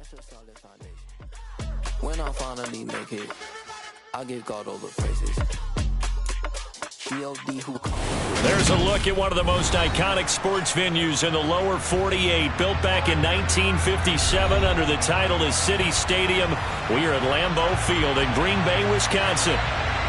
should solid foundation. When I finally make it, I give God all the praises. There's a look at one of the most iconic sports venues in the lower 48, built back in 1957 under the title of City Stadium. We are at Lambeau Field in Green Bay, Wisconsin.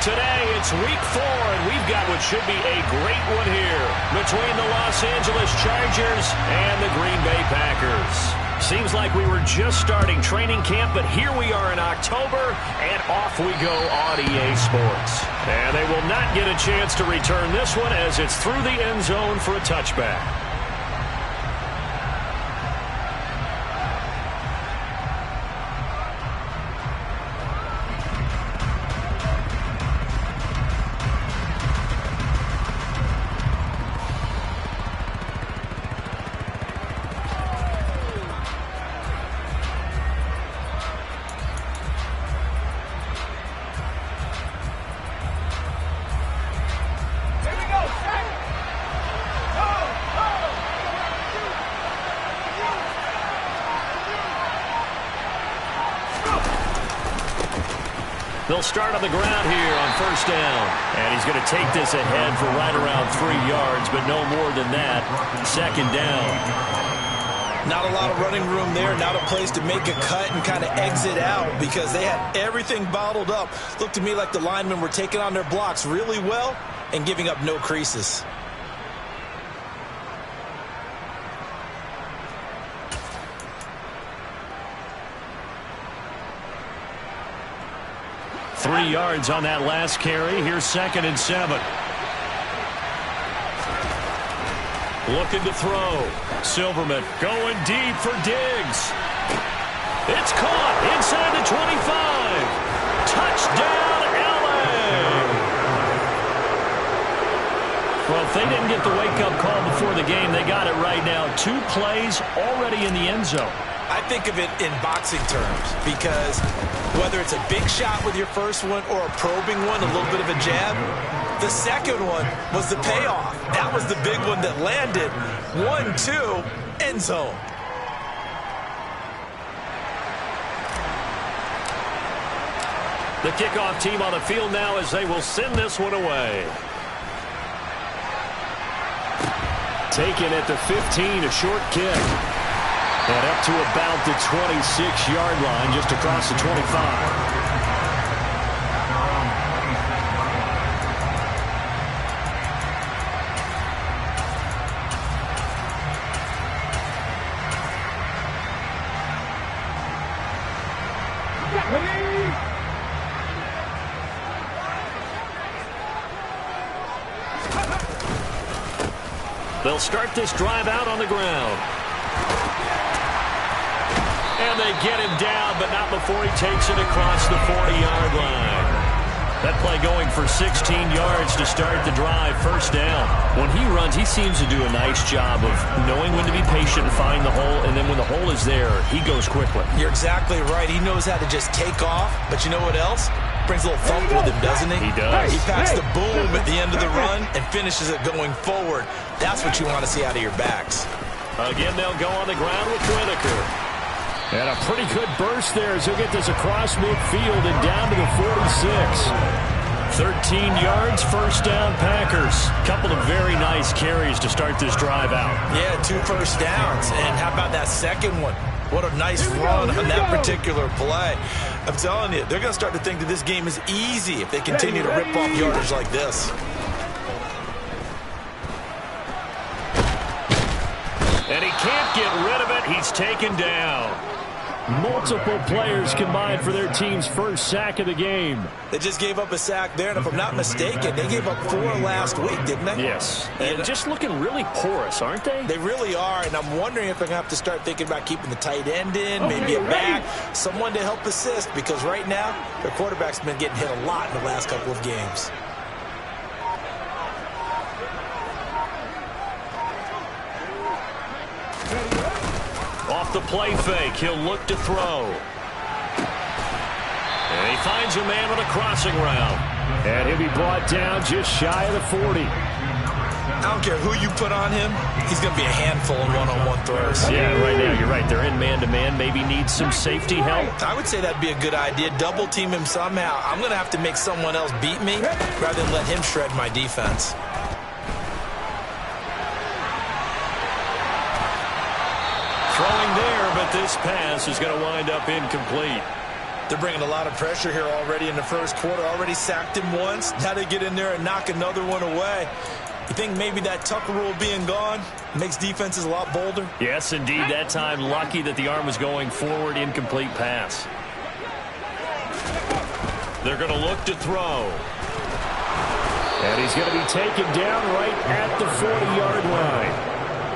Today, it's week 4, and we've got what should be a great one here between the Los Angeles Chargers and the Green Bay Packers. Seems like we were just starting training camp, but here we are in October, and off we go on EA Sports. And they will not get a chance to return this one as it's through the end zone for a touchback. They'll start on the ground here on first down. And he's going to take this ahead for right around 3 yards, but no more than that. Second down. Not a lot of running room there. Not a place to make a cut and kind of exit out because they had everything bottled up. Looked to me like the linemen were taking on their blocks really well and giving up no creases. Three yards on that last carry. Here's 2nd and 7. Looking to throw. Silverman going deep for Diggs. It's caught inside the 25. Touchdown, LA. Well, if they didn't get the wake-up call before the game, they got it right now. 2 plays already in the end zone. I think of it in boxing terms because whether it's a big shot with your first one or a probing one, a little bit of a jab, the second one was the payoff. That was the big one that landed. 1-2, end zone. The kickoff team on the field now as they will send this one away. Taken at the 15, a short kick. And up to about the 26-yard line, just across the 25. They'll start this drive out on the ground. And they get him down, but not before he takes it across the 40-yard line. That play going for 16 yards to start the drive, first down. When he runs, he seems to do a nice job of knowing when to be patient and find the hole, and then when the hole is there, he goes quickly. You're exactly right. He knows how to just take off, but you know what else? Brings a little thump with him, doesn't he? He does. He packs the boom at the end of the run and finishes it going forward. That's what you want to see out of your backs. Again, they'll go on the ground with Whitaker. And a pretty good burst there as he'll get this across midfield and down to the 46. 13 yards, first down, Packers. Couple of very nice carries to start this drive out. Yeah, 2 first downs. And how about that second one? What a nice run on that particular play. I'm telling you, they're going to start to think that this game is easy if they continue to rip off yardage like this. And he can't get rid of it. He's taken down. Multiple players combined for their team's first sack of the game. They just gave up a sack there, and if I'm not mistaken, they gave up 4 last week, didn't they? Yes. And just looking really porous, aren't they? They really are, and I'm wondering if they're going to have to start thinking about keeping the tight end in, maybe a back, someone to help assist, because right now, their quarterback's been getting hit a lot in the last couple of games. Off the play fake, he'll look to throw. And he finds a man on a crossing route. And he'll be brought down just shy of the 40. I don't care who you put on him, he's going to be a handful in one-on-one throws. Yeah, right now you're right. They're in man-to-man. Maybe needs some safety help. I would say that'd be a good idea. Double team him somehow. I'm going to have to make someone else beat me rather than let him shred my defense. Throwing there, but this pass is going to wind up incomplete. They're bringing a lot of pressure here already in the first quarter. Already sacked him once. Now they get in there and knock another one away. You think maybe that Tucker rule being gone makes defenses a lot bolder? Yes, indeed. That time, lucky that the arm was going forward. Incomplete pass. They're going to look to throw. And he's going to be taken down right at the 40-yard line.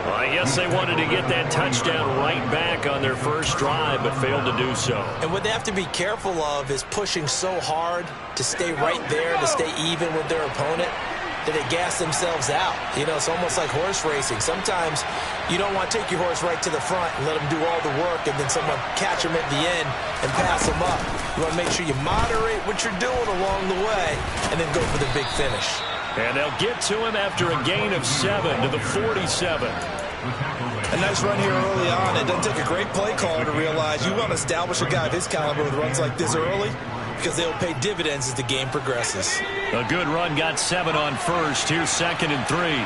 Well, I guess they wanted to get that touchdown right back on their first drive, but failed to do so. And what they have to be careful of is pushing so hard to stay right there, to stay even with their opponent, that they gas themselves out. You know, it's almost like horse racing. Sometimes you don't want to take your horse right to the front and let them do all the work, and then someone catch them at the end and pass them up. You want to make sure you moderate what you're doing along the way and then go for the big finish. And they'll get to him after a gain of 7 to the 47. A nice run here early on. It doesn't take a great play caller to realize you want to establish a guy of his caliber with runs like this early because they'll pay dividends as the game progresses. A good run, got 7 on first. Here's 2nd and 3.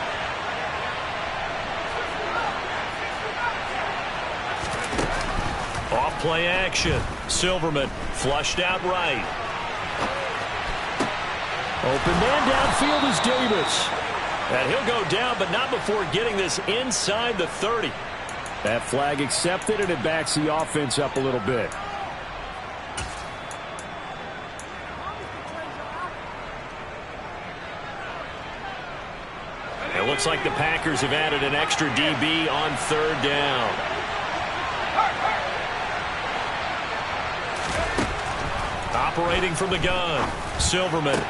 Off play action. Silverman flushed out right. Open man downfield is Davis. And he'll go down, but not before getting this inside the 30. That flag accepted, and it backs the offense up a little bit. It looks like the Packers have added an extra DB on 3rd down. Operating from the gun, Silverman.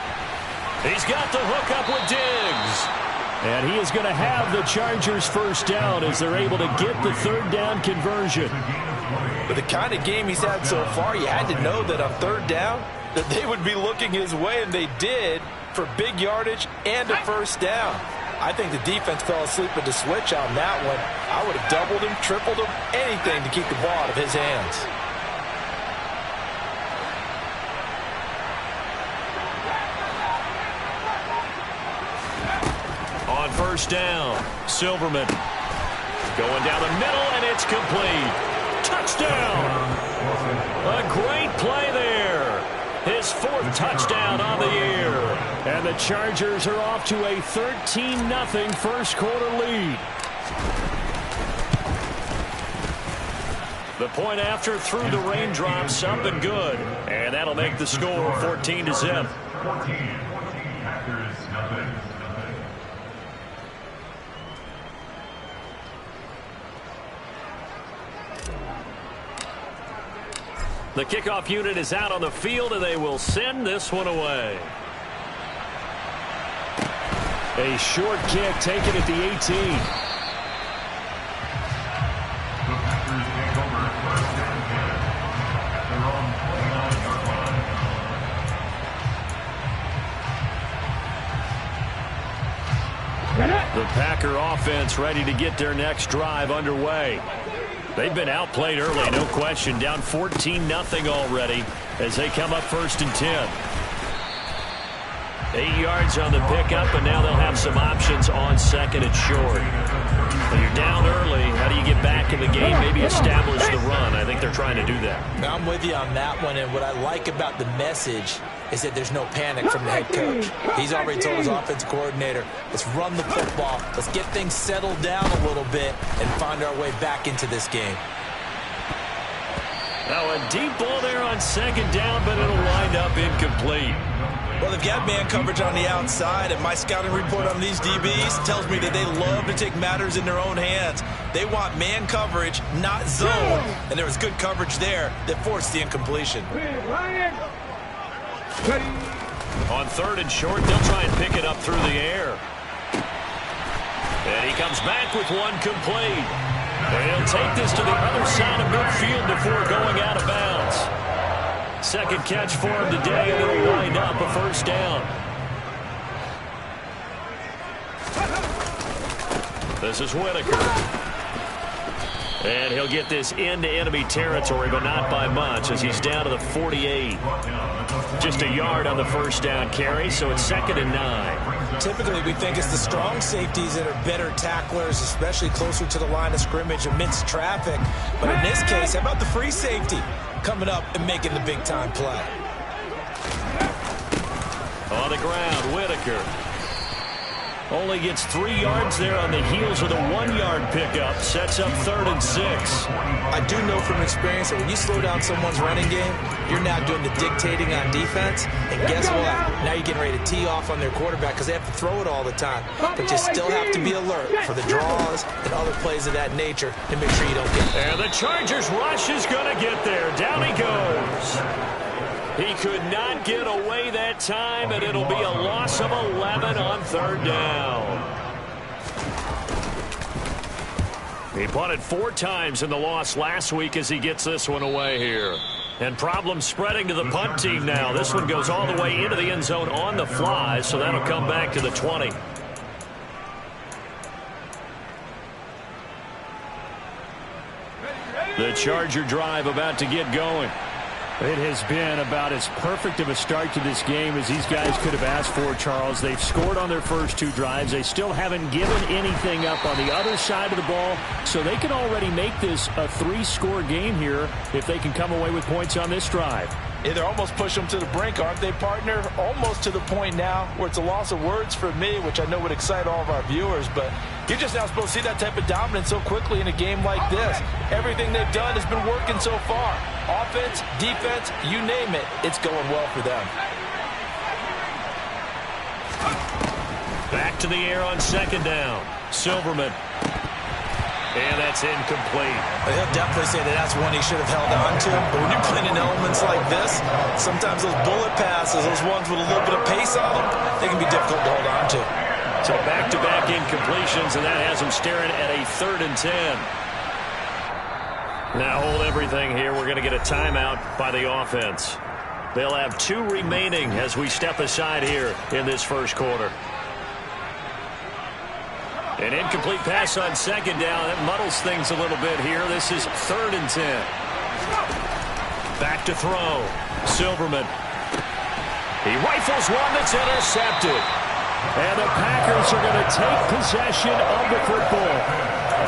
He's got the hook up with Diggs. And he is going to have the Chargers first down as they're able to get the 3rd down conversion. With the kind of game he's had so far, you had to know that on 3rd down that they would be looking his way, and they did, for big yardage and a first down. I think the defense fell asleep at the switch on that one. I would have doubled him, tripled him, anything to keep the ball out of his hands. On 1st down, Silverman going down the middle, and it's complete. Touchdown! A great play there. His 4th touchdown on the year. And the Chargers are off to a 13-0 first quarter lead. The point after through the raindrops, up and good. And that'll make the score 14-0. The kickoff unit is out on the field, and they will send this one away. A short kick taken at the 18. The Packer offense ready to get their next drive underway. They've been outplayed early, no question. Down 14-0 already as they come up 1st and 10. 8 yards on the pickup, and now they'll have some options on 2nd and short. When you're down early, how do you get back in the game? Maybe establish the run. I think they're trying to do that. I'm with you on that one, and what I like about the message is that there's no panic from the head coach. He's already told his offensive coordinator, let's run the football, let's get things settled down a little bit and find our way back into this game. Now a deep ball there on 2nd down, but it'll wind up incomplete. Well, they've got man coverage on the outside, and my scouting report on these DBs tells me that they love to take matters in their own hands. They want man coverage, not zone, and there was good coverage there that forced the incompletion. On 3rd and short, they'll try and pick it up through the air. And he comes back with one complete. And he'll take this to the other side of midfield before going out of bounds. 2nd catch for him today, and it'll wind up a first down. This is Whitaker. And he'll get this into enemy territory, but not by much, as he's down to the 48. Just a yard on the first down carry, so it's 2nd and 9. Typically, we think it's the strong safeties that are better tacklers, especially closer to the line of scrimmage amidst traffic. But in this case, how about the free safety coming up and making the big-time play? On the ground, Whitaker. Only gets 3 yards there on the heels of the 1-yard pickup. Sets up 3rd and 6. I do know from experience that when you slow down someone's running game, you're now doing the dictating on defense. And guess what? Now you're getting ready to tee off on their quarterback because they have to throw it all the time. But you still have to be alert for the draws and other plays of that nature to make sure you don't get there. And the Chargers rush is going to get there. Down he goes. He could not get away that time, and it'll be a loss of 11 on 3rd down. He punted 4 times in the loss last week as he gets this one away here. And problems spreading to the punt team now. This one goes all the way into the end zone on the fly, so that'll come back to the 20. The Charger drive about to get going. It has been about as perfect of a start to this game as these guys could have asked for, Charles. They've scored on their first 2 drives. They still haven't given anything up on the other side of the ball, so they can already make this a 3-score game here if they can come away with points on this drive. Yeah, they're almost pushing them to the brink, aren't they, partner? Almost to the point now where it's a loss of words for me, which I know would excite all of our viewers, but you're just not supposed to see that type of dominance so quickly in a game like this. Everything they've done has been working so far. Offense, defense, you name it, it's going well for them. Back to the air on 2nd down. Silverman. And that's incomplete. He'll definitely say that that's one he should have held on to. But when you're playing in elements like this, sometimes those bullet passes, those ones with a little bit of pace on them, they can be difficult to hold on to. So back-to-back incompletions, and that has them staring at a 3rd and 10. Now hold everything here. We're going to get a timeout by the offense. They'll have 2 remaining as we step aside here in this first quarter. An incomplete pass on 2nd down. That muddles things a little bit here. This is 3rd and 10. Back to throw. Silverman. He rifles one that's intercepted. And the Packers are going to take possession of the football.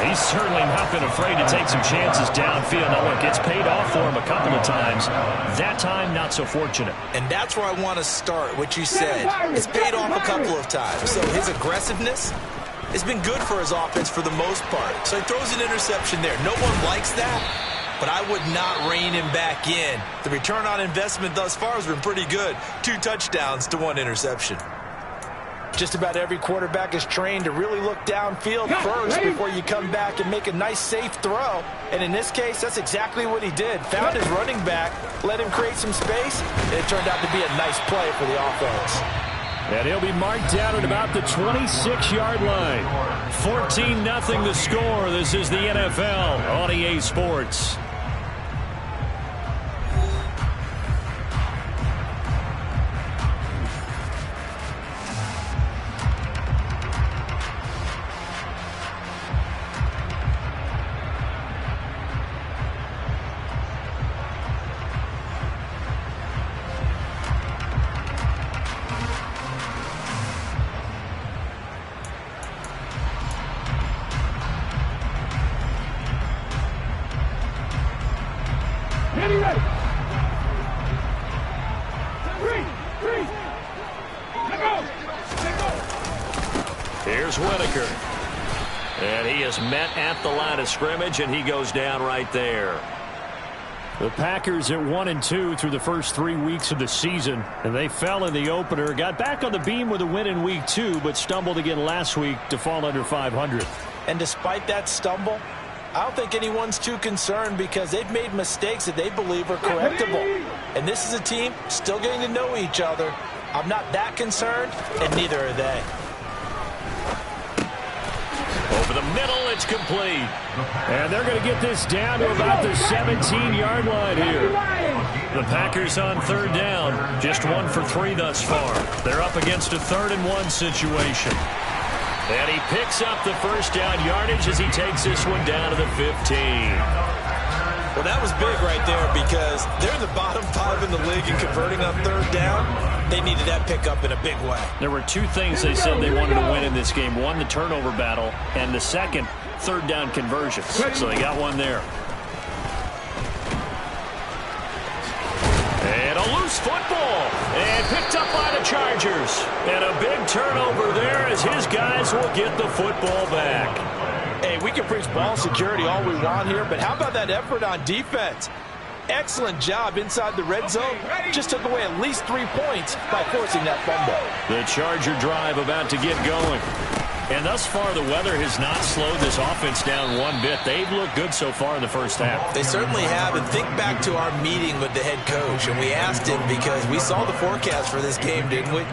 He's certainly not been afraid to take some chances downfield. Now, look, it's paid off for him a couple of times. That time, not so fortunate. And that's where I want to start, what you said. It's paid off a couple of times. So his aggressiveness has been good for his offense for the most part. So he throws an interception there. No one likes that, but I would not rein him back in. The return on investment thus far has been pretty good. 2 touchdowns to 1 interception. Just about every quarterback is trained to really look downfield first before you come back and make a nice, safe throw. And in this case, that's exactly what he did. Found his running back, let him create some space, and it turned out to be a nice play for the offense. And he'll be marked down at about the 26-yard line. 14-0 the score. This is the NFL on EA Sports. Here's Whitaker. And he is met at the line of scrimmage, and he goes down right there. The Packers at 1-2 through the first 3 weeks of the season, and they fell in the opener. Got back on the beam with a win in week 2, but stumbled again last week to fall under 500. And despite that stumble, I don't think anyone's too concerned because they've made mistakes that they believe are correctable. And this is a team still getting to know each other. I'm not that concerned, and neither are they. Over the middle, it's complete. And they're going to get this down to about the 17-yard line here. The Packers on 3rd down. Just 1 for 3 thus far. They're up against a 3rd and 1 situation. And he picks up the first down yardage as he takes this one down to the 15. Well, that was big right there because they're in the bottom 5 in the league in converting on third down. They needed that pickup in a big way. There were two things they said they wanted to win in this game. One, the turnover battle, and the second, third down conversions. So they got one there. And a loose football. And picked up by the Chargers. And a big turnover there as his guys will get the football back. Hey, we can preach ball security all we want here, but how about that effort on defense? Excellent job inside the red zone. Just took away at least 3 points by forcing that fumble. The Charger drive about to get going. And thus far, the weather has not slowed this offense down one bit. They've looked good so far in the first half. They certainly have. And think back to our meeting with the head coach. And we asked him because we saw the forecast for this game, didn't we?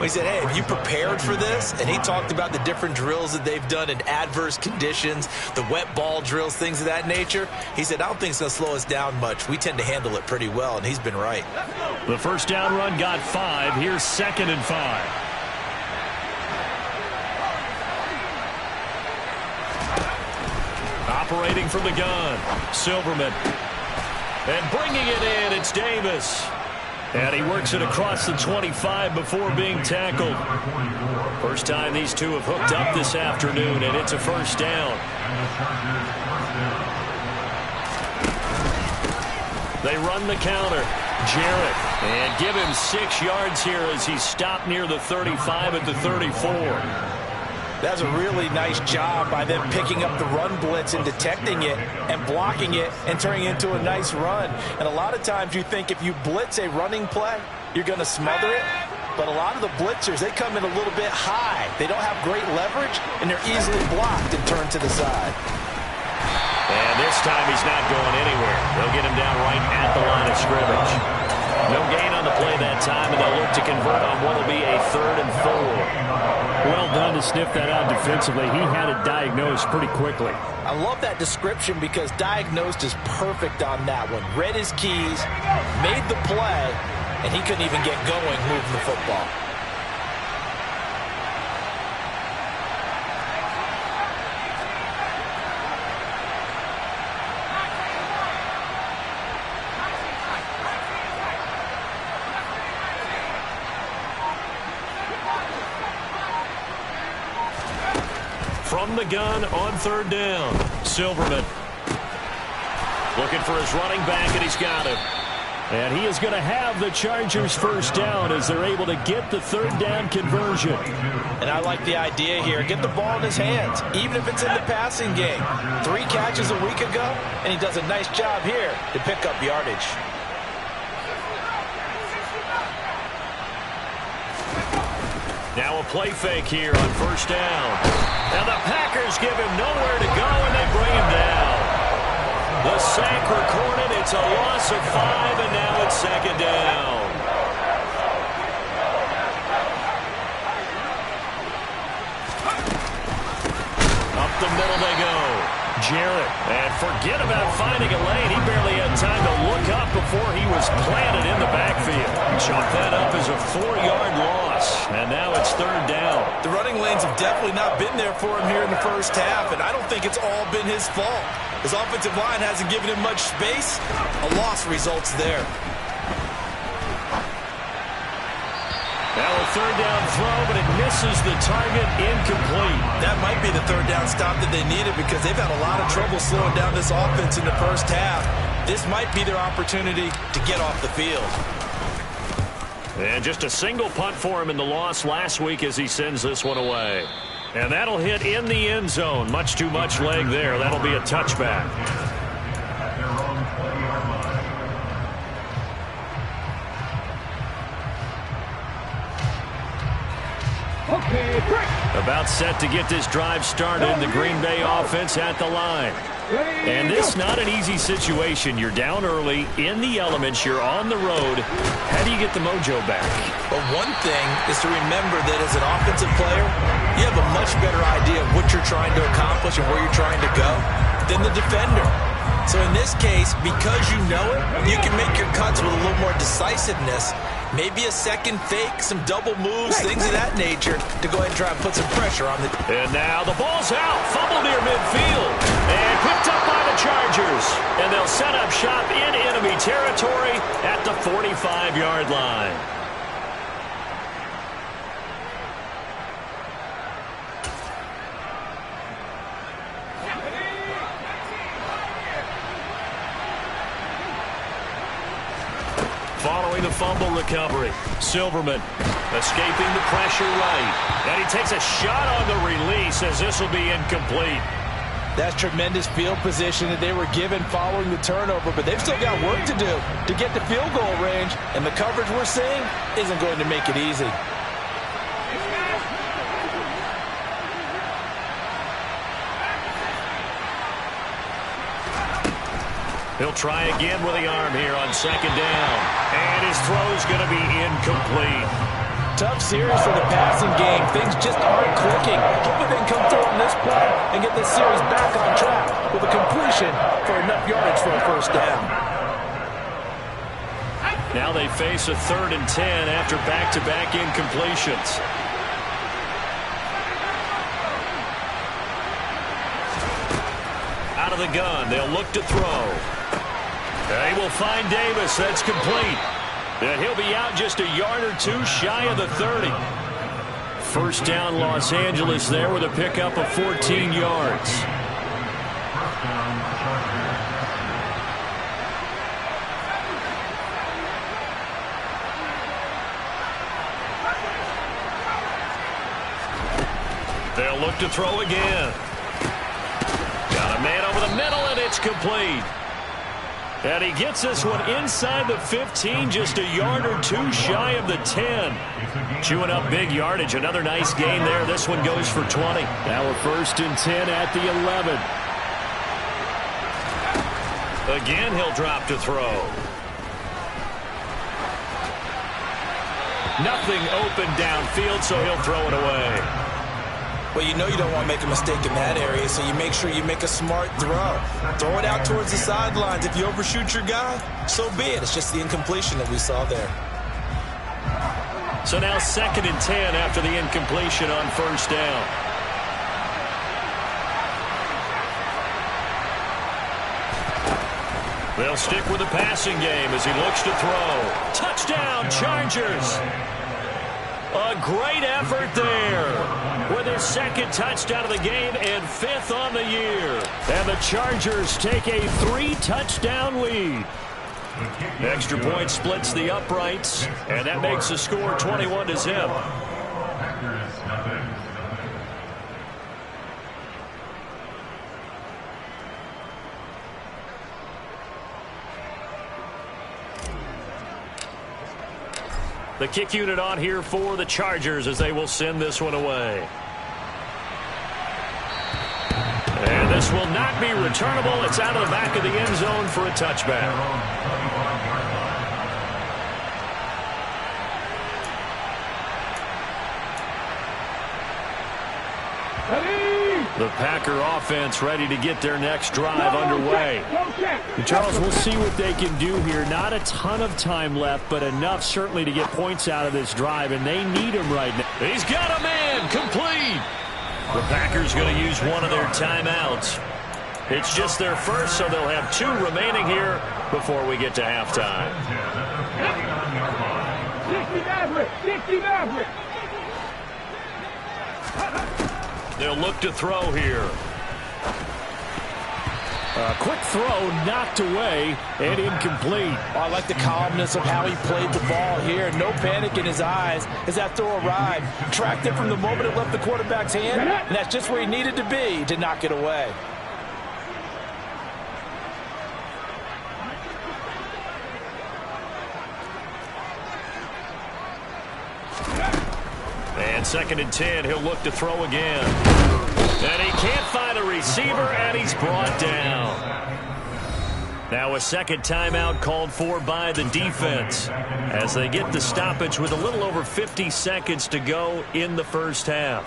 We said, hey, have you prepared for this? And he talked about the different drills that they've done in adverse conditions, the wet ball drills, things of that nature. He said, I don't think it's going to slow us down much. We tend to handle it pretty well, and he's been right. The first down run got 5. Here's 2nd and 5. Operating from the gun, Silverman. And bringing it in, it's Davis. And he works it across the 25 before being tackled. First time these two have hooked up this afternoon, and it's a first down. They run the counter. Jarrett. And give him 6 yards here as he's stopped near the 35 at the 34. That's a really nice job by them picking up the run blitz and detecting it and blocking it and turning it into a nice run. And a lot of times you think if you blitz a running play, you're going to smother it. But a lot of the blitzers, they come in a little bit high. They don't have great leverage, and they're easily blocked and turned to the side. And this time he's not going anywhere. They'll get him down right at the line of scrimmage. No gain on the play that time, and they'll look to convert on what will be a 3rd and 4. Well done to sniff that out defensively. He had it diagnosed pretty quickly. I love that description because diagnosed is perfect on that one. Read his keys, made the play, and he couldn't even get going moving the football. From the gun on 3rd down, Silverman. Looking for his running back, and he's got him. And he is going to have the Chargers first down as they're able to get the 3rd down conversion. And I like the idea here. Get the ball in his hands, even if it's in the passing game. 3 catches a week ago, and he does a nice job here to pick up yardage. Now a play fake here on 1st down. Now the Packers give him nowhere to go, and they bring him down. The sack recorded. It's a loss of 5, and now it's 2nd down. Up the middle they go. Jarrett. And forget about finding a lane. He barely had time to look up before he was planted in the backfield. Chalk that up as a 4-yard loss. And now it's 3rd down. The running lanes have definitely not been there for him here in the first half, and I don't think it's all been his fault. His offensive line hasn't given him much space. A loss results there. Now a 3rd down throw, but it misses the target, incomplete. That might be the 3rd down stop that they needed because they've had a lot of trouble slowing down this offense in the first half. This might be their opportunity to get off the field. And just a single punt for him in the loss last week as he sends this one away. And that'll hit in the end zone. Much too much leg there. That'll be a touchback. About set to get this drive started. The Green Bay offense at the line. And this not an easy situation. You're down early, in the elements, you're on the road. How do you get the mojo back? Well, one thing is to remember that as an offensive player, you have a much better idea of what you're trying to accomplish and where you're trying to go than the defender. So in this case, because you know it, you can make your cuts with a little more decisiveness. Maybe a second fake, some double moves, things of that nature to go ahead and try and put some pressure on the... And now the ball's out. Fumble near midfield. And picked up by the Chargers. And they'll set up shop in enemy territory at the 45-yard line. Following the fumble recovery, Silverman escaping the pressure right. And he takes a shot on the release as this will be incomplete. That's tremendous field position that they were given following the turnover, but they've still got work to do to get the field goal range, and the coverage we're seeing isn't going to make it easy. He'll try again with the arm here on second down. And his throw's going to be incomplete. Tough series for the passing game. Things just aren't clicking. Hopefully they can come through on this play and get this series back on track with a completion for enough yardage for a first down. Now they face a 3rd and 10 after back-to-back incompletions. Out of the gun, they'll look to throw. They will find Davis. That's complete. And he'll be out just a yard or two shy of the 30. First down, Los Angeles there with a pickup of 14 yards. They'll look to throw again. Got a man over the middle, and it's complete. And he gets this one inside the 15, just a yard or two shy of the 10. Chewing up big yardage. Another nice gain there. This one goes for 20. Now a 1st and 10 at the 11. Again, he'll drop to throw. Nothing open downfield, so he'll throw it away. Well, you know you don't want to make a mistake in that area, so you make sure you make a smart throw. Throw it out towards the sidelines. If you overshoot your guy, so be it. It's just the incompletion that we saw there. So now 2nd and 10 after the incompletion on first down. They'll stick with the passing game as he looks to throw. Touchdown, Chargers! A great effort there with his 2nd touchdown of the game and 5th on the year. And the Chargers take a 3-touchdown lead. Extra point splits the uprights, and that makes the score 21-0. The kick unit on here for the Chargers as they will send this one away. And this will not be returnable. It's out of the back of the end zone for a touchback. The Packer offense ready to get their next drive underway. And Charles, we'll see what they can do here. Not a ton of time left, but enough certainly to get points out of this drive, and they need him right now. He's got a man complete. The Packers going to use one of their timeouts. It's just their first, so they'll have 2 remaining here before we get to halftime. They'll look to throw here. A quick throw knocked away and incomplete. Oh, I like the calmness of how he played the ball here. No panic in his eyes as that throw arrived. Tracked it from the moment it left the quarterback's hand, and that's just where he needed to be to knock it away. And 2nd and 10, he'll look to throw again. And he can't find a receiver, and he's brought down. Now a 2nd timeout called for by the defense as they get the stoppage with a little over 50 seconds to go in the first half.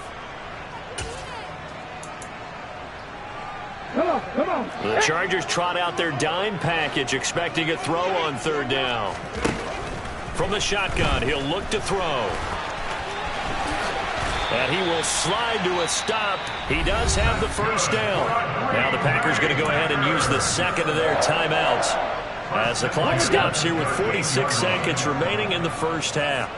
The Chargers trot out their dime package, expecting a throw on third down. From the shotgun, he'll look to throw. And he will slide to a stop. He does have the first down. Now the Packers going to go ahead and use the second of their timeouts as the clock stops here with 46 seconds remaining in the first half.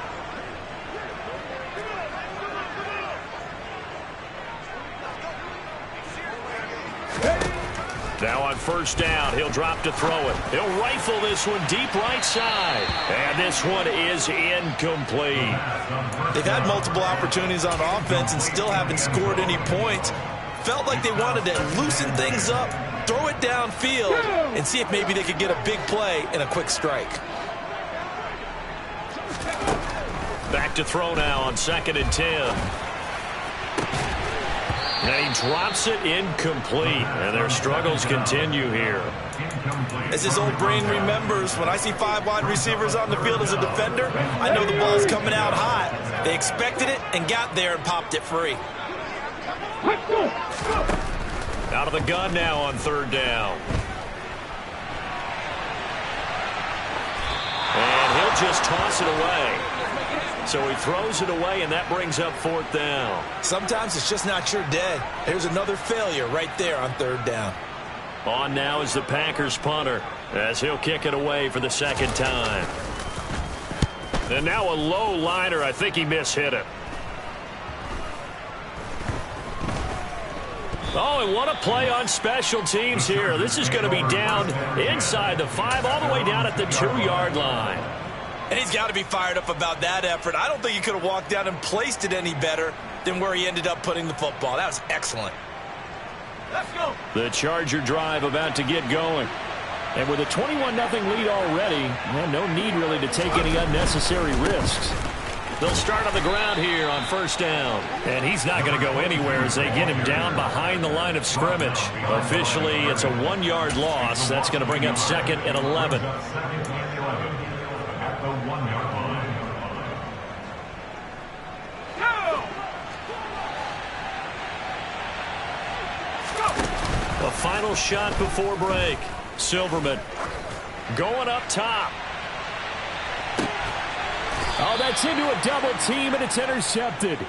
Now on first down, he'll drop to throw it. He'll rifle this one deep right side. And this one is incomplete. They've had multiple opportunities on offense and still haven't scored any points. Felt like they wanted to loosen things up, throw it downfield, and see if maybe they could get a big play and a quick strike. Back to throw now on 2nd and 10. And he drops it incomplete. And their struggles continue here. As his old brain remembers, when I see 5 wide receivers on the field as a defender, I know the ball's coming out hot. They expected it and got there and popped it free. Out of the gun now on third down. And he'll just toss it away. So he throws it away, and that brings up 4th down. Sometimes it's just not your day. There's another failure right there on third down. On now is the Packers punter as he'll kick it away for the second time. And now a low liner. I think he mishit it. Oh, and what a play on special teams here. This is going to be down inside the 5 all the way down at the 2-yard line. And he's got to be fired up about that effort. I don't think he could have walked down and placed it any better than where he ended up putting the football. That was excellent. Let's go. The Charger drive about to get going. And with a 21-0 lead already, no need really to take any unnecessary risks. They'll start on the ground here on first down. And he's not going to go anywhere as they get him down behind the line of scrimmage. Officially, it's a 1-yard loss. That's going to bring up 2nd and 11. A final shot before break. Silverman going up top. Oh, that's into a double team, and it's intercepted.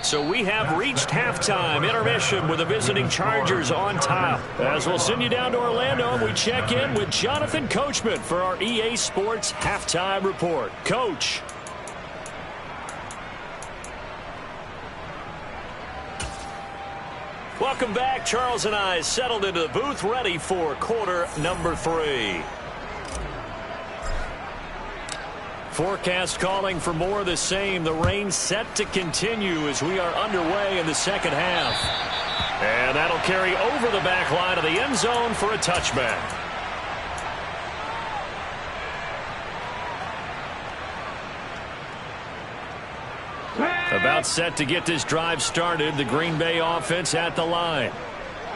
So we have reached halftime. Intermission with the visiting Chargers on top. As we'll send you down to Orlando, and we check in with Jonathan Coachman for our EA Sports Halftime Report. Coach. Welcome back. Charles and I settled into the booth, ready for quarter number 3. Forecast calling for more of the same. The rain set to continue as we are underway in the second half. And that'll carry over the back line of the end zone for a touchback. About set to get this drive started. The Green Bay offense at the line.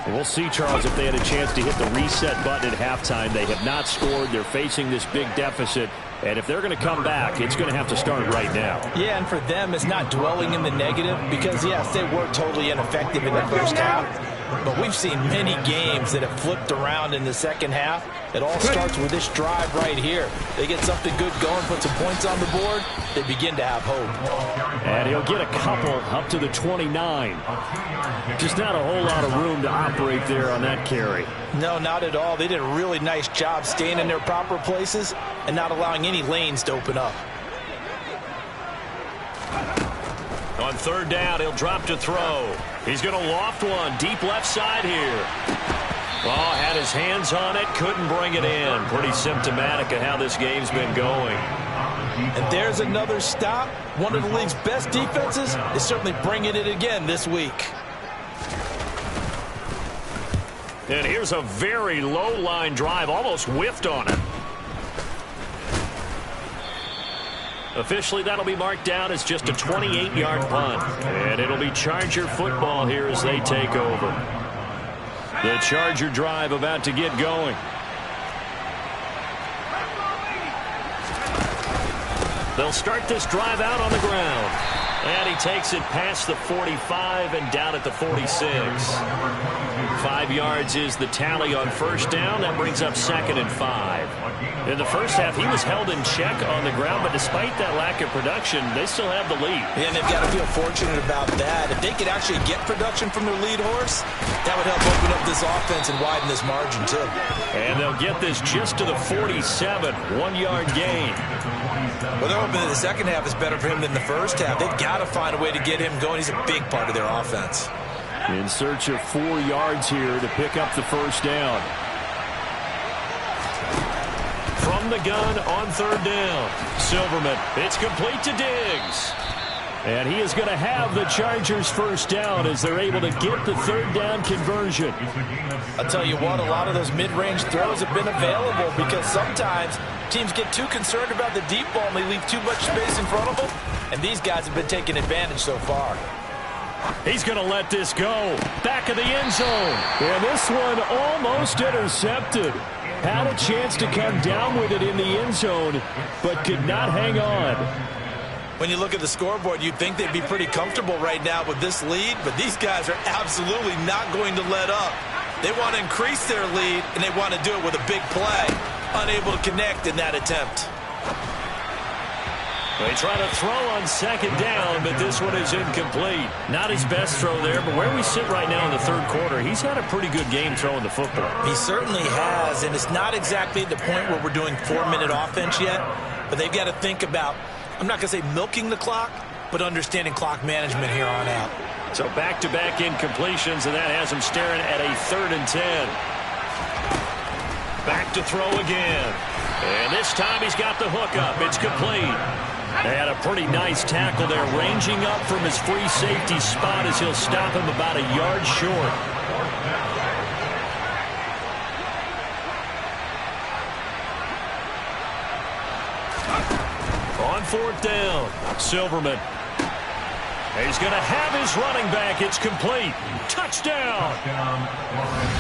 We'll see, Charles, if they had a chance to hit the reset button at halftime. They have not scored. They're facing this big deficit. And if they're going to come back, it's going to have to start right now. Yeah, and for them, it's not dwelling in the negative because, yes, they were totally ineffective in the first half. But we've seen many games that have flipped around in the second half. It all starts with this drive right here. They get something good going, put some points on the board, they begin to have hope. And he'll get a couple up to the 29. Just not a whole lot of room to operate there on that carry. No, not at all. They did a really nice job staying in their proper places and not allowing any lanes to open up. On third down, he'll drop to throw. He's going to loft one deep left side here. Oh, had his hands on it, couldn't bring it in. Pretty symptomatic of how this game's been going. And there's another stop. One of the league's best defenses is certainly bringing it again this week. And here's a very low line drive, almost whiffed on it. Officially, that'll be marked down as just a 28-yard punt. And it'll be Charger football here as they take over. The Charger drive about to get going. They'll start this drive out on the ground. And he takes it past the 45 and down at the 46. 5 yards is the tally on first down. That brings up 2nd and 5. In the first half, he was held in check on the ground, but despite that lack of production, they still have the lead. Yeah, and they've got to feel fortunate about that. If they could actually get production from their lead horse, that would help open up this offense and widen this margin, too. And they'll get this just to the 47, 1-yard gain. Well, they're hoping that the second half is better for him than the first half. They've got to find a way to get him going. He's a big part of their offense. In search of 4 yards here to pick up the first down. From the gun on third down. Silverman, it's complete to Diggs. And he is going to have the Chargers first down as they're able to get the third down conversion. I'll tell you what, a lot of those mid-range throws have been available because sometimes teams get too concerned about the deep ball and they leave too much space in front of them. And these guys have been taking advantage so far. He's going to let this go. Back of the end zone. And this one almost intercepted. Had a chance to come down with it in the end zone, but could not hang on. When you look at the scoreboard, you'd think they'd be pretty comfortable right now with this lead, but these guys are absolutely not going to let up. They want to increase their lead, and they want to do it with a big play. Unable to connect in that attempt. They try to throw on second down, but this one is incomplete. Not his best throw there, but where we sit right now in the third quarter, he's had a pretty good game throwing the football. He certainly has, and it's not exactly at the point where we're doing 4-minute offense yet, but they've got to think about, I'm not going to say milking the clock, but understanding clock management here on out. So back-to-back incompletions, and that has him staring at a 3rd and 10. Back to throw again. And this time he's got the hook up. It's complete. And a pretty nice tackle there, ranging up from his free safety spot as he'll stop him about a yard short. On 4th down, Silverman. He's going to have his running back. It's complete. Touchdown.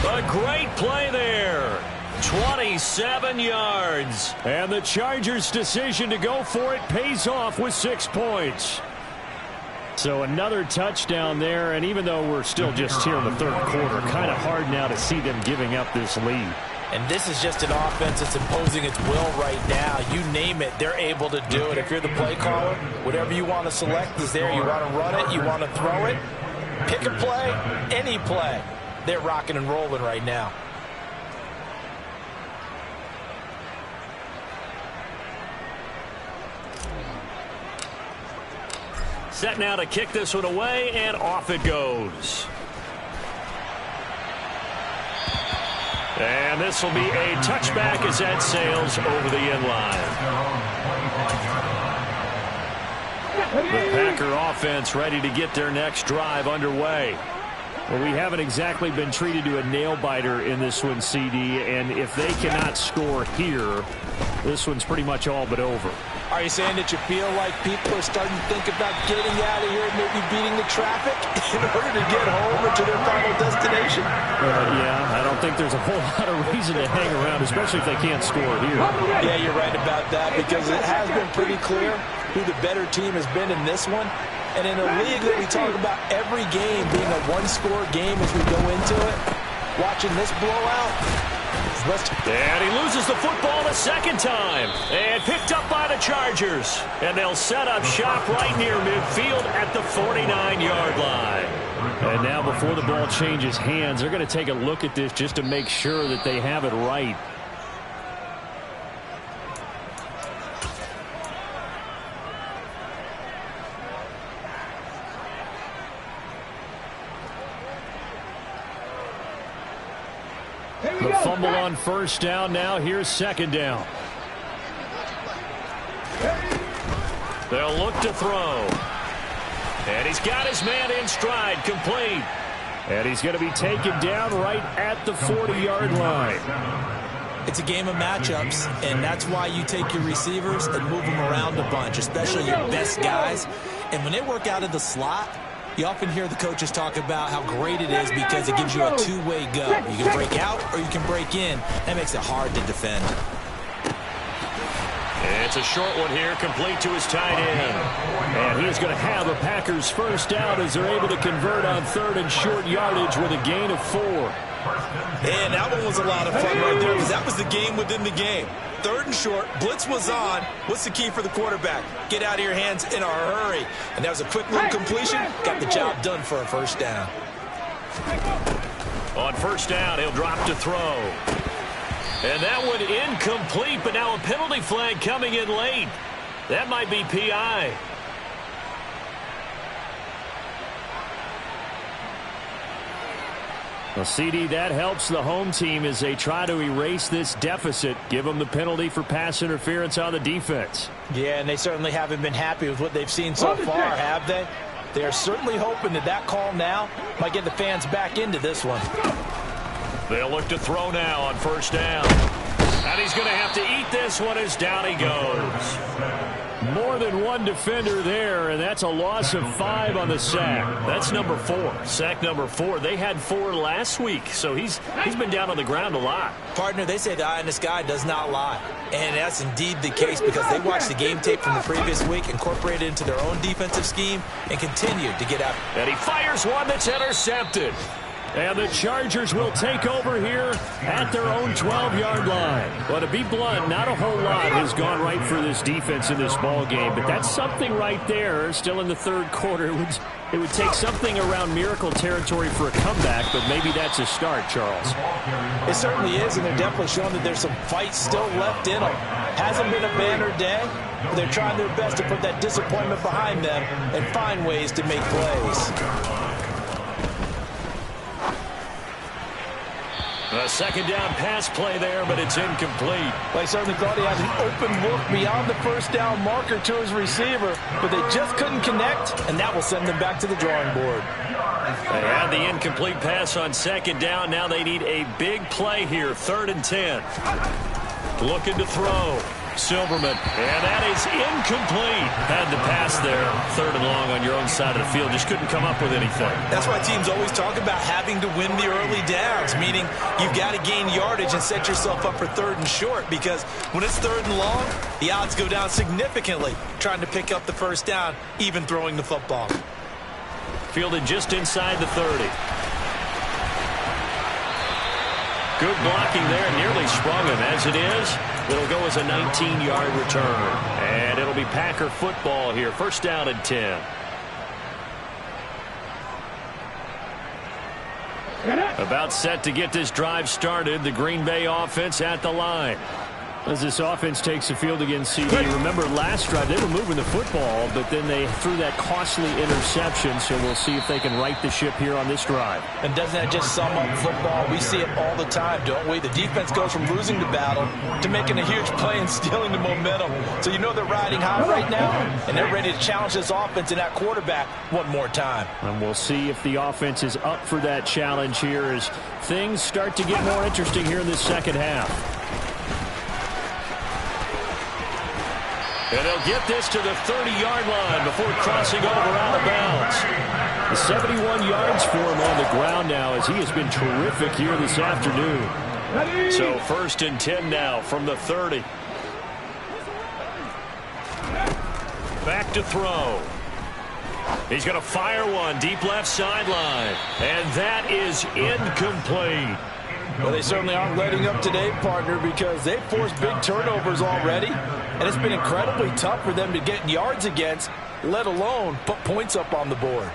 A great play there. 27 yards. And the Chargers' decision to go for it pays off with 6 points. So another touchdown there, and even though we're still just here in the third quarter, kind of hard now to see them giving up this lead. And this is just an offense that's imposing its will right now. You name it, they're able to do it. If you're the play caller, whatever you want to select is there. You want to run it, you want to throw it. Pick a play, any play. They're rocking and rolling right now. Set now to kick this one away, and off it goes. And this will be a touchback as that sails over the end line. The Packer offense ready to get their next drive underway. Well, we haven't exactly been treated to a nail-biter in this one, CD, and if they cannot score here, this one's pretty much all but over. Are you saying that you feel like people are starting to think about getting out of here and maybe beating the traffic in order to get home or to their final destination? Yeah, I don't think there's a whole lot of reason to hang around, especially if they can't score here. Yeah, you're right about that because it has been pretty clear who the better team has been in this one. And in a league that we talk about every game being a one-score game as we go into it, watching this blowout. And he loses the football a second time. And picked up by the Chargers. And they'll set up shop right near midfield at the 49-yard line. And now before the ball changes hands, they're going to take a look at this just to make sure that they have it right. The fumble on first down. Now here's second down. They'll look to throw. And he's got his man in stride, complete. And he's going to be taken down right at the 40-yard line. It's a game of matchups, and that's why you take your receivers and move them around a bunch, especially your best guys. And when they work out of the slot, you often hear the coaches talk about how great it is because it gives you a two-way go. You can break out or you can break in. That makes it hard to defend. It's a short one here, complete to his tight end. And he's going to have a Packers first down as they're able to convert on third and short yardage with a gain of 4. And that one was a lot of fun right there because that was the game within the game. Third and short, blitz was on. What's the key for the quarterback? Get out of your hands in a hurry. And that was a quick little completion. Got the job done for a first down. On first down, he'll drop to throw. And that one incomplete, but now a penalty flag coming in late. That might be PI. Well, CD, that helps the home team as they try to erase this deficit. Give them the penalty for pass interference on the defense. Yeah, and they certainly haven't been happy with what they've seen so far, have they? They are certainly hoping that that call now might get the fans back into this one. They'll look to throw now on first down. And he's going to have to eat this one as down he goes. More than one defender there, and that's a loss of 5 on the sack. That's number 4. Sack number 4. They had 4 last week, so he's been down on the ground a lot. Partner, they say the eye in the sky does not lie. And that's indeed the case because they watched the game tape from the previous week, incorporated it into their own defensive scheme, and continued to get out. And he fires one that's intercepted. And the Chargers will take over here at their own 12-yard line. Well, to be blunt, not a whole lot has gone right for this defense in this ball game, but that's something right there. Still in the third quarter. It would take something around miracle territory for a comeback, but maybe that's a start, Charles. It certainly is, and they're definitely showing that there's some fight still left in them. Hasn't been a banner day, but they're trying their best to put that disappointment behind them and find ways to make plays. A second down pass play there, but it's incomplete. Well, I certainly thought he had an open look beyond the first down marker to his receiver, but they just couldn't connect, and that will send them back to the drawing board. They had the incomplete pass on second down. Now they need a big play here, 3rd and 10. Looking to throw. Silverman, and that is incomplete. Had the pass there, 3rd and long on your own side of the field. Just couldn't come up with anything. That's why teams always talk about having to win the early downs, meaning you've got to gain yardage and set yourself up for 3rd and short, because when it's 3rd and long, the odds go down significantly trying to pick up the first down, even throwing the football. Fielded just inside the 30. Good blocking there, nearly sprung him. As it is, it'll go as a 19-yard return. And it'll be Packer football here. First down and 10. About set to get this drive started. The Green Bay offense at the line. As this offense takes the field against CD, remember last drive they were moving the football, but then they threw that costly interception, so we'll see if they can right the ship here on this drive. And doesn't that just sum up football? We see it all the time, don't we? The defense goes from losing the battle to making a huge play and stealing the momentum. So you know they're riding high right now, and they're ready to challenge this offense and that quarterback one more time. And we'll see if the offense is up for that challenge here as things start to get more interesting here in this second half. And they'll get this to the 30-yard line before crossing over out of bounds. 71 yards for him on the ground now as he has been terrific here this afternoon. So 1st and 10 now from the 30. Back to throw. He's going to fire one deep left sideline. And that is incomplete. Well, they certainly aren't letting up today, partner, because they've forced big turnovers already, and it's been incredibly tough for them to get yards against, let alone put points up on the board.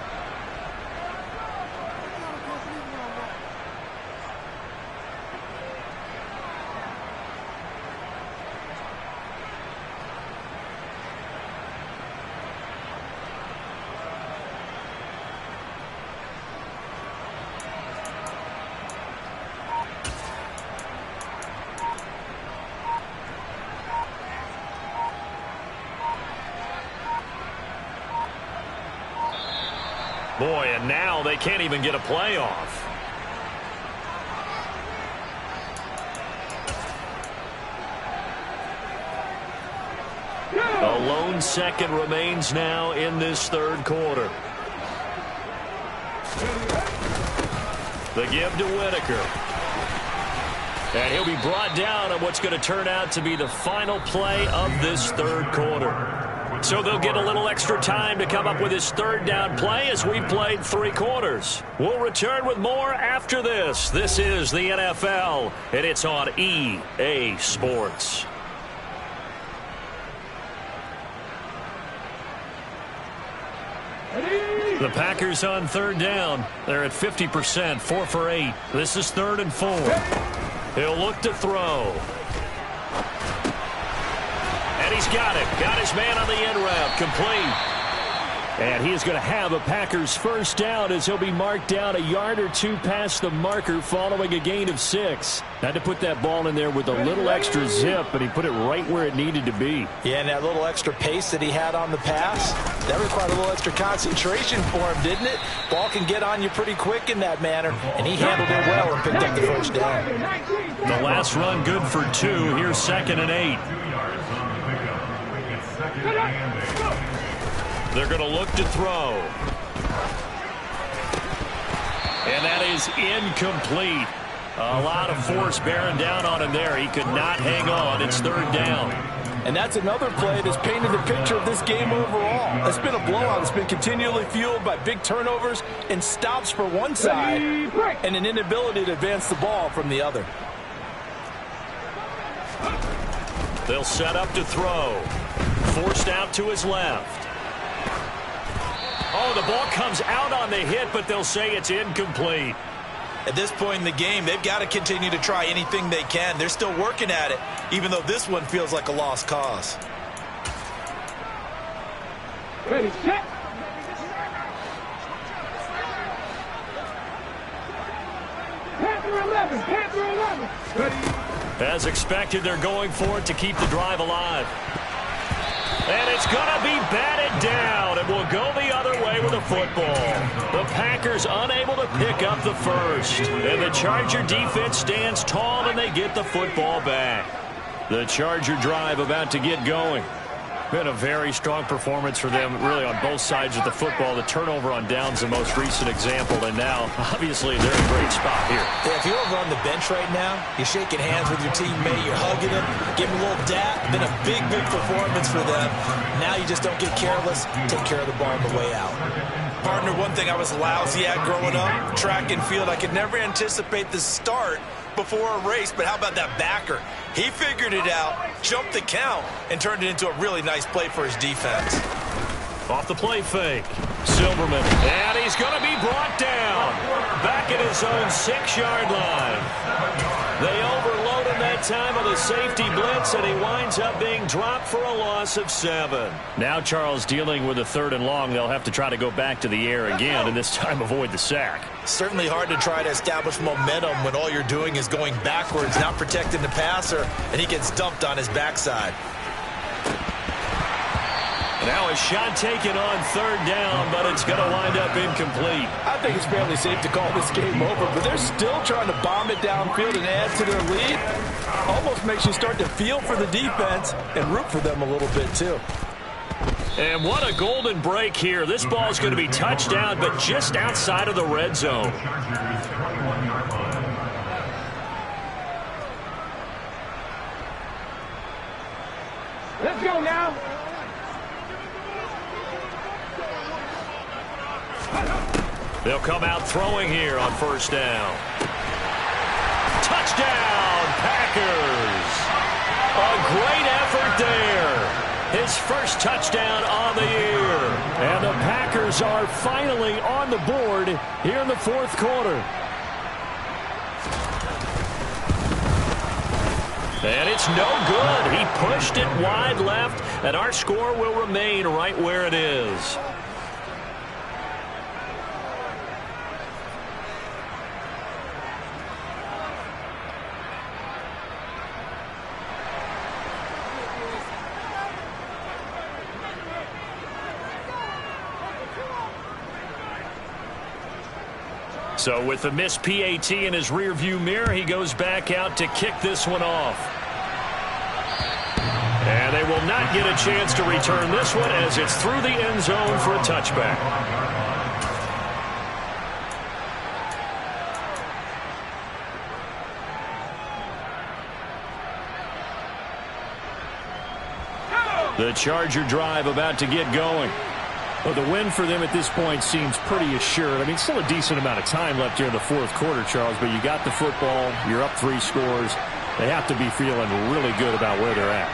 Boy, and now they can't even get a playoff. A lone second remains now in this third quarter. The give to Whitaker. And he'll be brought down on what's going to turn out to be the final play of this third quarter. So they'll get a little extra time to come up with his third down play as we've played 3 quarters. We'll return with more after this. This is the NFL, and it's on EA Sports. The Packers on third down. They're at 50%, 4 for 8. This is 3rd and 4. He'll look to throw. And he's got it. Got his man on the end route. Complete. And he is going to have a Packers first down as he'll be marked down a yard or 2 past the marker following a gain of 6. Had to put that ball in there with a little extra zip, but he put it right where it needed to be. Yeah, and that little extra pace that he had on the pass, that required a little extra concentration for him, didn't it? Ball can get on you pretty quick in that manner, and he handled it well and picked up the first down. The last run good for 2. Here's 2nd and 8. They're going to look to throw. And that is incomplete. A lot of force bearing down on him there. He could not hang on. It's 3rd down. And that's another play that's painted the picture of this game overall. It's been a blowout. It's been continually fueled by big turnovers and stops for one side and an inability to advance the ball from the other. They'll set up to throw. Forced out to his left. Oh, the ball comes out on the hit, but they'll say it's incomplete. At this point in the game, they've got to continue to try anything they can. They're still working at it, even though this one feels like a lost cause. Ready, set. Panther 11, Panther 11. Ready. As expected, they're going for it to keep the drive alive. And it's going to be batted down. It will go the other way with the football. The Packers unable to pick up the first. And the Charger defense stands tall and they get the football back. The Charger drive about to get going. Been a very strong performance for them, really, on both sides of the football. The turnover on downs, the most recent example, and now, obviously, they're in a great spot here. Yeah, if you're over on the bench right now, you're shaking hands with your teammate, you're hugging him, giving him a little dap. Been a big, big performance for them. Now you just don't get careless. Take care of the ball on the way out. Partner, one thing I was lousy at growing up, track and field, I could never anticipate the start before a race, but how about that backer? He figured it out, jumped the count, and turned it into a really nice play for his defense. Off the play fake. Silverman, and he's going to be brought down. Back at his own 6-yard line. They overload him that time with a safety blitz, and he winds up being dropped for a loss of 7. Now Charles dealing with a 3rd and long. They'll have to try to go back to the air again, and this time avoid the sack. Certainly hard to try to establish momentum when all you're doing is going backwards, not protecting the passer, and he gets dumped on his backside. Now a shot taken on 3rd down, but it's going to wind up incomplete. I think it's fairly safe to call this game over, but they're still trying to bomb it downfield and add to their lead. Almost makes you start to feel for the defense and root for them a little bit, too. And what a golden break here. This ball is going to be touchdown, but just outside of the red zone. Let's go now. They'll come out throwing here on 1st down. Touchdown, Packers. A great effort there. His first touchdown on the year. And the Packers are finally on the board here in the 4th quarter. And it's no good. He pushed it wide left, and our score will remain right where it is. So with the missed PAT in his rearview mirror, he goes back out to kick this one off. And they will not get a chance to return this one as it's through the end zone for a touchback. The Charger drive about to get going. Well, the win for them at this point seems pretty assured. I mean, still a decent amount of time left here in the fourth quarter, Charles, but you got the football. You're up 3 scores. They have to be feeling really good about where they're at.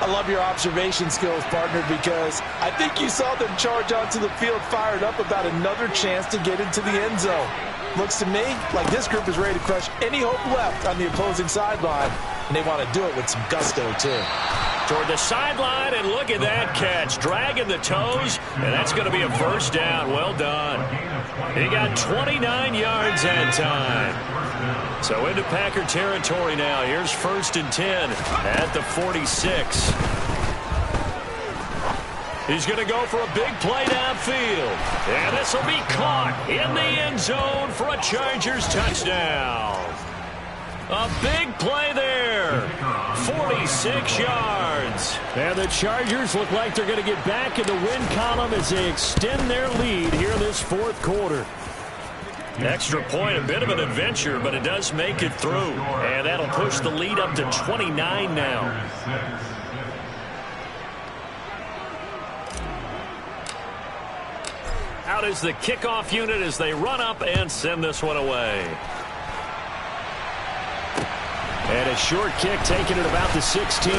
I love your observation skills, partner, because I think you saw them charge onto the field fired up about another chance to get into the end zone. Looks to me like this group is ready to crush any hope left on the opposing sideline, and they want to do it with some gusto, too. Toward the sideline, and look at that catch. Dragging the toes, and that's going to be a first down. Well done. He got 29 yards that time. So into Packer territory now. Here's 1st and 10 at the 46. He's going to go for a big play downfield. And this will be caught in the end zone for a Chargers touchdown. A big play there. 46 yards. And the Chargers look like they're going to get back in the win column as they extend their lead here in this fourth quarter. Extra point, a bit of an adventure, but it does make it through. And that'll push the lead up to 29 now. Out is the kickoff unit as they run up and send this one away. And a short kick taken at about the 16.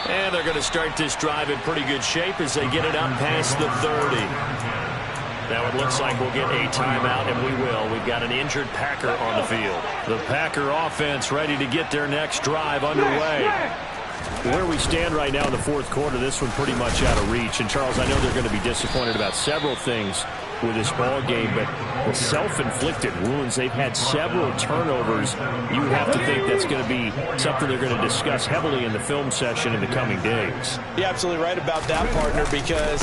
And they're going to start this drive in pretty good shape as they get it up past the 30. Now it looks like we'll get a timeout, and we will. We've got an injured Packer on the field. The Packer offense ready to get their next drive underway. Where we stand right now in the fourth quarter, this one pretty much out of reach. And, Charles, I know they're going to be disappointed about several things with this ball game, but the self-inflicted wounds, they've had several turnovers. You would have to think that's going to be something they're going to discuss heavily in the film session in the coming days. You're absolutely right about that, partner, because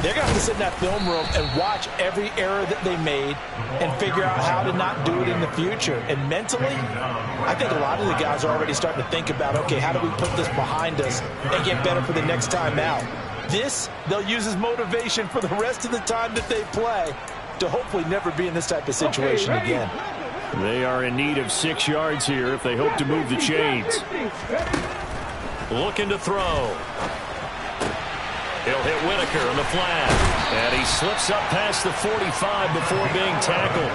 they're going to have to sit in that film room and watch every error that they made and figure out how to not do it in the future. And mentally, I think a lot of the guys are already starting to think about, okay, how do we put this behind us and get better for the next time out? This, they'll use as motivation for the rest of the time that they play to hopefully never be in this type of situation again. They are in need of 6 yards here if they hope to move the chains. Looking to throw. He'll hit Whitaker on the flat. And he slips up past the 45 before being tackled.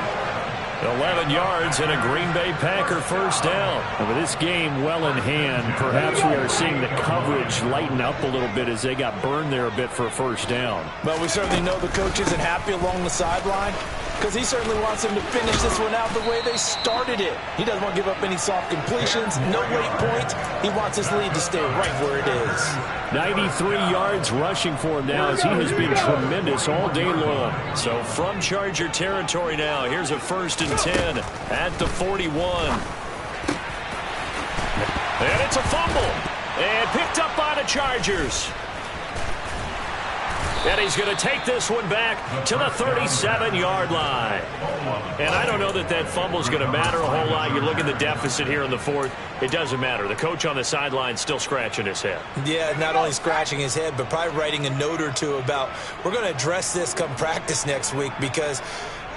11 yards and a Green Bay Packer first down. And with this game well in hand, perhaps we are seeing the coverage lighten up a little bit as they got burned there a bit for a first down. Well, we certainly know the coach isn't happy along the sideline because he certainly wants them to finish this one out the way they started it. He doesn't want to give up any soft completions, no late points. He wants his lead to stay right where it is. 93 yards rushing for him now as he has been tremendous all day long. So from Charger territory now, here's a 1st and 10 at the 41. And it's a fumble. And picked up by the Chargers. And he's going to take this one back to the 37-yard line. And I don't know that that fumble is going to matter a whole lot. You look at the deficit here in the fourth. It doesn't matter. The coach on the sideline still scratching his head. Yeah, not only scratching his head, but probably writing a note or two about we're going to address this come practice next week because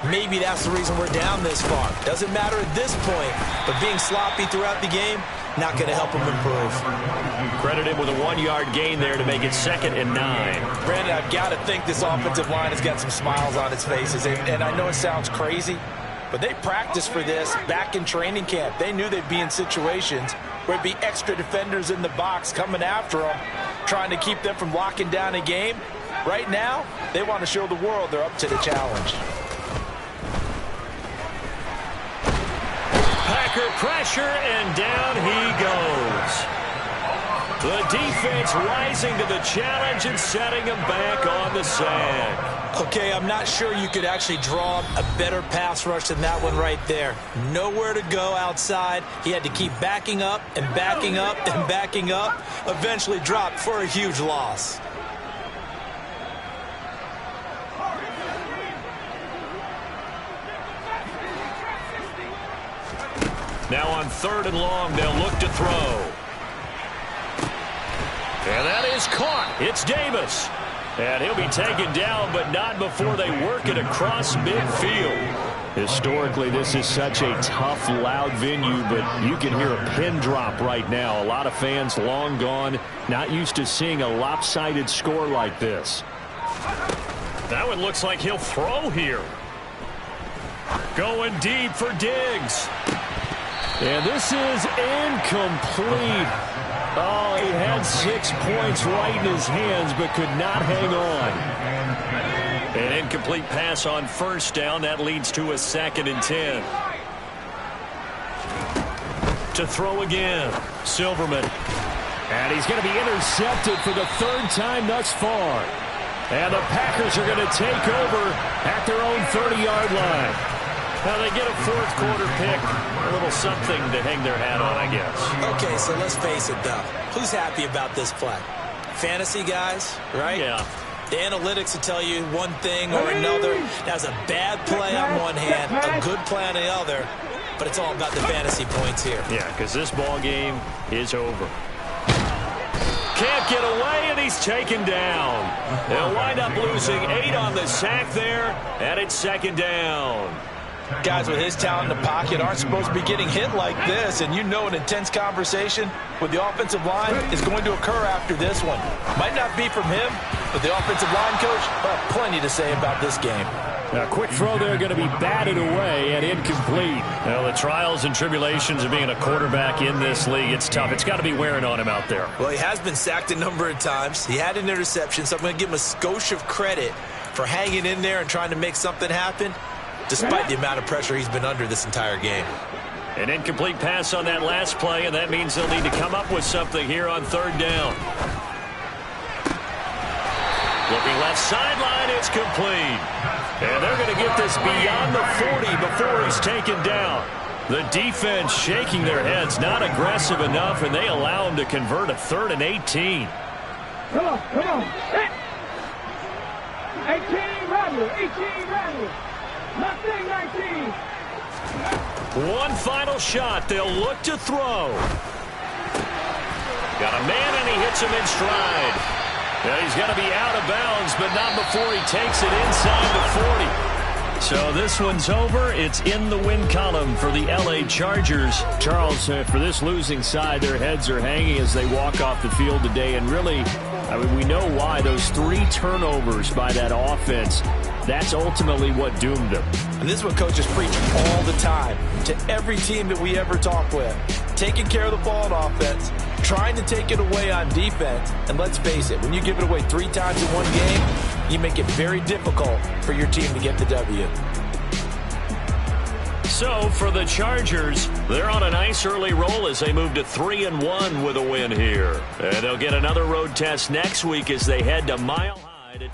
maybe that's the reason we're down this far. Doesn't matter at this point, but being sloppy throughout the game, not going to help him improve. Credit him with a 1-yard gain there to make it 2nd and 9. Brandon, I've got to think this offensive line has got some smiles on its faces. And I know it sounds crazy, but they practiced for this back in training camp. They knew they'd be in situations where it'd be extra defenders in the box coming after them, trying to keep them from locking down a game. Right now, they want to show the world they're up to the challenge. Packer pressure, and down he goes. The defense rising to the challenge and setting him back on the sand. Okay, I'm not sure you could actually draw a better pass rush than that one right there. Nowhere to go outside. He had to keep backing up and backing up and backing up. Eventually dropped for a huge loss. Now on 3rd and long, they'll look to throw. And that is caught. It's Davis. And he'll be taken down, but not before they work it across midfield. Historically, this is such a tough, loud venue, but you can hear a pin drop right now. A lot of fans long gone, not used to seeing a lopsided score like this. That one looks like he'll throw here. Going deep for Diggs. And this is incomplete. Oh, he had 6 points right in his hands, but could not hang on. An incomplete pass on first down. That leads to a 2nd and 10. To throw again, Silverman. And he's going to be intercepted for the 3rd time thus far. And the Packers are going to take over at their own 30-yard line. Now they get a 4th quarter pick. A little something to hang their hat on, I guess. Okay, so let's face it, though. Who's happy about this play? Fantasy guys, right? Yeah. The analytics will tell you one thing or another. That's a bad play on one hand, a good play on the other, but it's all about the fantasy points here. Yeah, because this ball game is over. Can't get away, and he's taken down. They'll wind up losing 8 on the sack there, and it's 2nd down. Guys with his talent in the pocket aren't supposed to be getting hit like this, and you know an intense conversation with the offensive line is going to occur after this one. Might not be from him, but the offensive line coach will have plenty to say about this game. A quick throw there going to be batted away and incomplete. Well, the trials and tribulations of being a quarterback in this league, it's tough. It's got to be wearing on him out there. Well, he has been sacked a number of times. He had an interception, so I'm going to give him a skosh of credit for hanging in there and trying to make something happen, despite the amount of pressure he's been under this entire game. An incomplete pass on that last play, and that means they'll need to come up with something here on 3rd down. Looking left sideline, it's complete. And they're going to get this beyond the 40 before he's taken down. The defense shaking their heads, not aggressive enough, and they allow him to convert a 3rd and 18. Come on, come on. 18 rattle, 18 rattle. Nothing, 19. One final shot. They'll look to throw. Got a man, and he hits him in stride. Yeah, he's going to be out of bounds, but not before he takes it inside the 40. So this one's over. It's in the win column for the L.A. Chargers. Charles, for this losing side, their heads are hanging as they walk off the field today. And really, I mean, we know why. Those 3 turnovers by that offense, that's ultimately what doomed them. And this is what coaches preach all the time to every team that we ever talk with. Taking care of the ball on offense, trying to take it away on defense. And let's face it, when you give it away 3 times in one game, you make it very difficult for your team to get the W. So for the Chargers, they're on a nice early roll as they move to 3-1 with a win here. And they'll get another road test next week as they head to Mile High.